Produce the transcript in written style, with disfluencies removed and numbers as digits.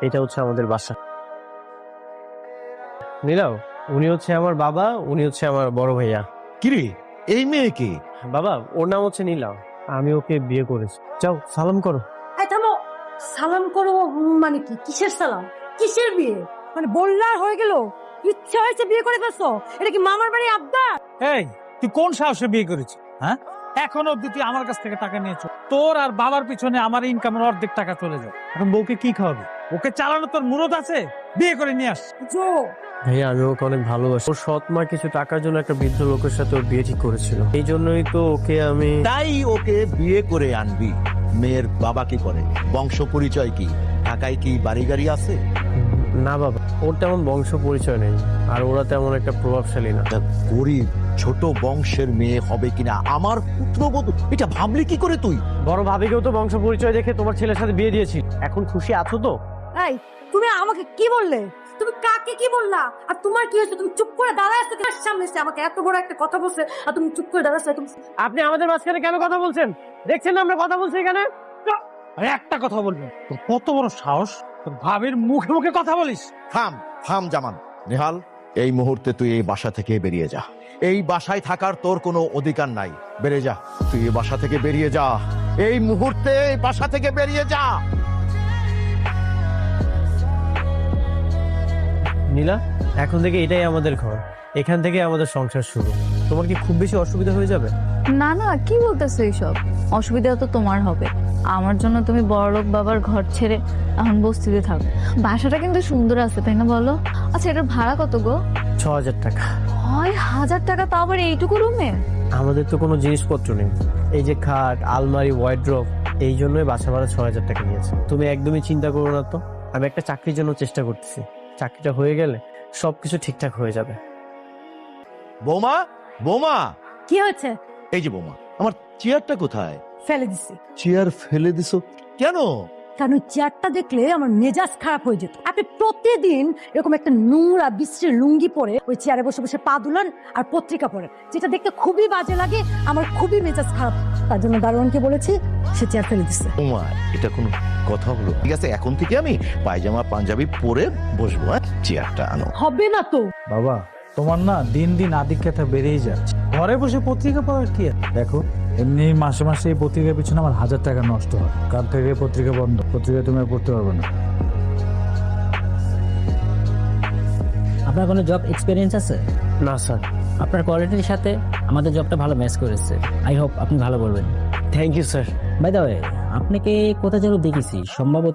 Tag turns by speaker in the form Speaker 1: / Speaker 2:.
Speaker 1: এটা হচ্ছে আমাদের বাসা। নীলাও, উনি হচ্ছে আমার বাবা, উনি হচ্ছে আমার বড় ভাইয়া।
Speaker 2: কিরে, এই মেয়ে কি?
Speaker 1: বাবা, ওর নাম হচ্ছে নীলা, আমি ওকে বিয়ে করেছি। যাও সালাম করো।
Speaker 3: এই থামো, সালাম করো মানে কি? কিসের সালাম, কিসের বিয়ে? মানে বললার হয়ে গেল, ইচ্ছা হয়েছে বিয়ে করে ফেলছো? এটা কি মামার বাড়ি আবদার?
Speaker 4: এই, তুই কোন সাহসে বিয়ে করেছিস? হ্যাঁ, এখন অব্দি তুই আমার কাছ থেকে টাকা নিয়েছো। তোর আর বাবার পিছনে আমার ইনকামের অর্ধেক টাকা চলে যায়। এখন বউকে কি খাওয়াবি? ওকে চালানো তোর মুরত আছে? বিয়ে করে নিয়ে আস।
Speaker 3: জো,
Speaker 1: ভাইয়া আমি ওকে অনেক ভালোবাসি। ওর সৎ মা কিছু টাকার জন্য একটা বৃদ্ধ লোকের সাথে ওর বিয়ে ঠিক করেছিল, এই জন্যই তো ওকে আমি।
Speaker 2: তাই ওকে বিয়ে করে আনবি। মেয়ের বাবা কি করে? বংশ পরিচয় কি? ঢাকায় কি বাড়ি গাড়ি আছে?
Speaker 1: না বাবা, ওর তেমন বংশ পরিচয় নেই, আর ওরা তেমন একটা প্রভাবশালী না।
Speaker 2: একটা গরিব ছোট বংশের মেয়ে হবে কিনা আমার পুত্রবধূ, এটা ভাবলি কি করে তুই?
Speaker 1: বড় ভাবিকেও তো বংশ পরিচয় দেখে তোমার ছেলের সাথে বিয়ে দিয়েছি। এখন খুশি আছো তো?
Speaker 3: এই তুমি আমাকে কি বললে? তুমি কাকে কি বললা? আর তোমার কি হয়েছে? তুমি চুপ করে দাঁড়ায় আছো, তোমার সামনে এসে আমাকে এত বড় একটা কথা বলছে আর তুমি চুপ করে দাঁড়াচ্ছো। তুমি
Speaker 1: আপনি আমাদের মাঝখানে কেন কথা বলছেন? দেখছেন না আমরা কথা বলছি এখানে।
Speaker 4: আরে একটা কথা বলবি, তোর কত বড় সাহস, তোর ভাবির মুখে মুখে কথা বলিস?
Speaker 2: থাম থাম জামান। নেহাল, এই মুহূর্তে তুই এই বাসা থেকে বেরিয়ে যা। এই বাসায় থাকার তোর কোনো অধিকার নাই। বেরিয়ে যা, তুই এই বাসা থেকে বেরিয়ে যা। এই মুহূর্তে এই বাসা থেকে বেরিয়ে যা।
Speaker 1: নীলা, এখন থেকে এটাই আমাদের ঘর, এখান থেকে আমাদের সংসার শুরু। তোমার কি খুব বেশি অসুবিধা হয়ে যাবে?
Speaker 5: না না, কি বলতেছো এইসব? অসুবিধা তো তোমার হবে। আমার জন্য তুমি বড়লোক বাবার ঘর ছেড়ে এখন বস্তিতে থাকো। বাসাটা কিন্তু সুন্দর আছে, তাই না বলো? আচ্ছা, এটার ভাড়া কত গো?
Speaker 1: 6000 টাকা।
Speaker 5: 6000 টাকা, তাও আবার এইটুকু রুমে?
Speaker 1: আমাদের তো কোনো জিনিসপত্র নেই, এই যে খাট, আলমারি, ওয়ার্ড্রোব, এই জন্যই বাসা ভাড়া 6000 টাকা নিয়েছে। তুমি একদমই চিন্তা করো না তো, আমি একটা চাকরির জন্য চেষ্টা করতেছি। চাকরিটা হয়ে গেলে সবকিছু ঠিকঠাক হয়ে যাবে।
Speaker 2: বৌমা, বৌমা,
Speaker 3: কি হয়েছে?
Speaker 2: এই যে বৌমা, আমার চেয়ারটা কোথায়?
Speaker 3: ফেলে দিছি।
Speaker 2: চেয়ার ফেলে দিছো কেন?
Speaker 3: কারণ ওই চেয়ারটা দেখলে আমার মেজাজ খারাপ হয়ে যেত। আপনি প্রতিদিন এরকম একটা নোংরা বিশ্রী লুঙ্গি পরে ওই চেয়ারে বসে বসে পা দুলান আর পত্রিকা পড়েন, যেটা দেখতে খুবই বাজে লাগে, আমার খুবই মেজাজ খারাপ। তার জন্য দারোয়ানকে বলেছি, সে চেয়ার ফেলে দিচ্ছে।
Speaker 2: বৌমা, এটা কোনো কথা হলো? ঠিক আছে, এখন থেকে আমি পায়জামা পাঞ্জাবি পরে বসবো। চেয়ারটা আনো।
Speaker 3: হবে না তো।
Speaker 4: বাবা, তোমার না দিন দিন আধিক্যতা বেড়েই যাচ্ছে। ঘরে বসে পত্রিকা পড়ার কি আছে? দেখো, এমনি মাসে মাসে এই পত্রিকার পিছনে আমার 1000 টাকা নষ্ট হয়। কাল থেকে পত্রিকা বন্ধ, পত্রিকা তুমি আর পড়তে পারবে না।
Speaker 6: আপনার কোনো জব এক্সপিরিয়েন্স আছে?
Speaker 1: না স্যার।
Speaker 6: আপনার কোয়ালিটির সাথে আমাদের জবটা ভালো ম্যাচ করেছে। আই হোপ আপনি ভালো করবেন।
Speaker 1: Thank you sir.
Speaker 6: By the way, আপনাকে কোথায় যেন দেখেছি, সম্ভবত